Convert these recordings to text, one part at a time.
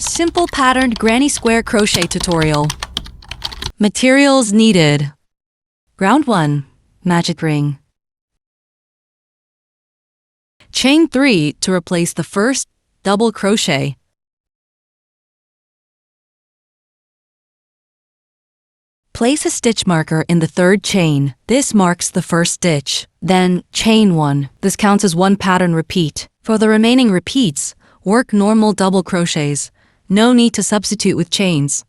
Simple patterned granny square crochet tutorial. Materials needed. Round 1. Magic ring. Chain 3 to replace the first double crochet. Place a stitch marker in the third chain. This marks the first stitch. Then chain 1. This counts as one pattern repeat. For the remaining repeats, work normal double crochets. No need to substitute with chains.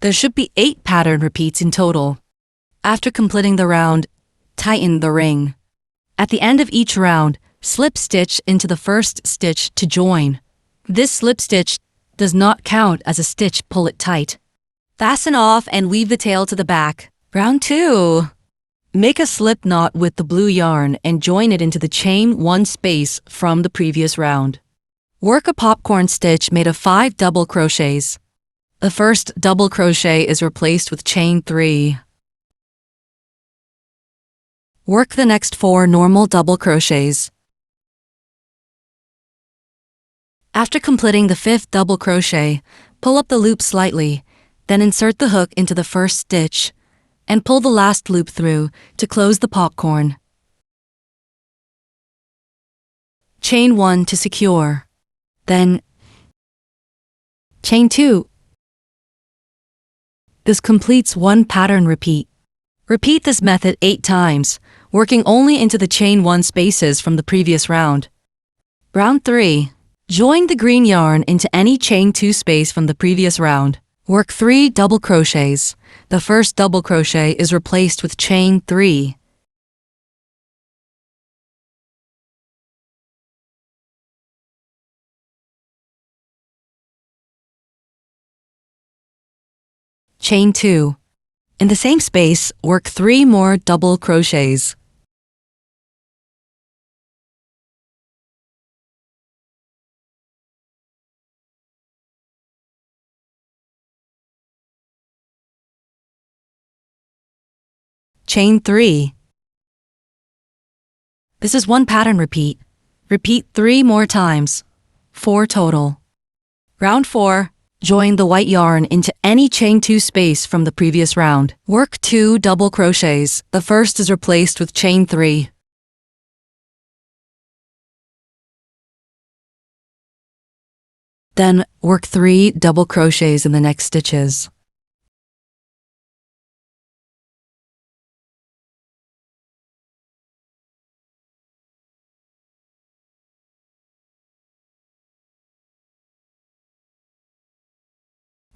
There should be 8 pattern repeats in total. After completing the round, tighten the ring. At the end of each round, slip stitch into the first stitch to join. This slip stitch does not count as a stitch. Pull it tight. Fasten off and weave the tail to the back. Round 2. Make a slip knot with the blue yarn and join it into the chain 1 space from the previous round. Work a popcorn stitch made of 5 double crochets. The first double crochet is replaced with chain 3. Work the next 4 normal double crochets. After completing the 5th double crochet, pull up the loop slightly, then insert the hook into the first stitch and pull the last loop through to close the popcorn. Chain 1 to secure. Then chain 2. This completes one pattern repeat. Repeat this method 8 times, working only into the chain 1 spaces from the previous round. Round 3. Join the green yarn into any chain 2 space from the previous round. Work 3 double crochets. The first double crochet is replaced with chain 3. Chain 2. In the same space, work 3 more double crochets. Chain 3. This is one pattern repeat. Repeat 3 more times. 4 total. Round 4. Join the white yarn into any chain 2 space from the previous round. Work 2 double crochets. The first is replaced with chain 3. Then work 3 double crochets in the next stitches.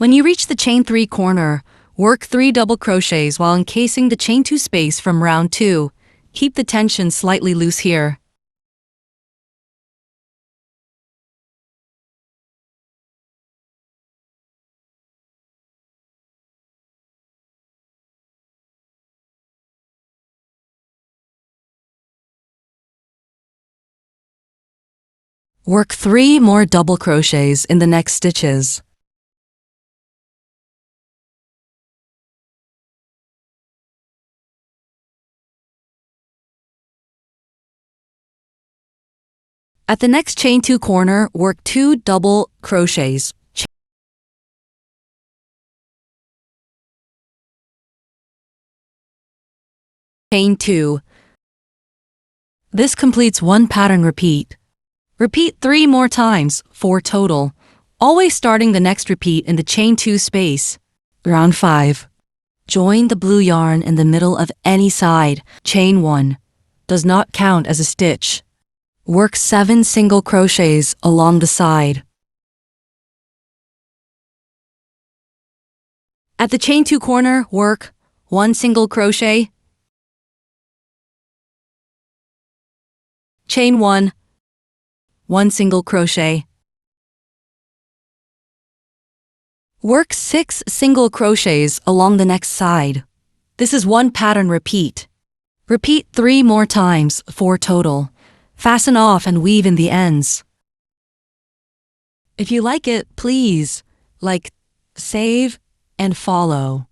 When you reach the chain 3 corner, work 3 double crochets while encasing the chain 2 space from round 2. Keep the tension slightly loose here. Work 3 more double crochets in the next stitches. At the next chain 2 corner, work 2 double crochets. Chain 2. This completes one pattern repeat. Repeat 3 more times, 4 total, always starting the next repeat in the chain 2 space. Round 5. Join the blue yarn in the middle of any side. Chain 1. Does not count as a stitch. Work 7 single crochets along the side. At the chain 2 corner, work 1 single crochet, chain 1, 1 single crochet. Work 6 single crochets along the next side. This is one pattern repeat. Repeat 3 more times, 4 total. Fasten off and weave in the ends. If you like it, please like, save, and follow.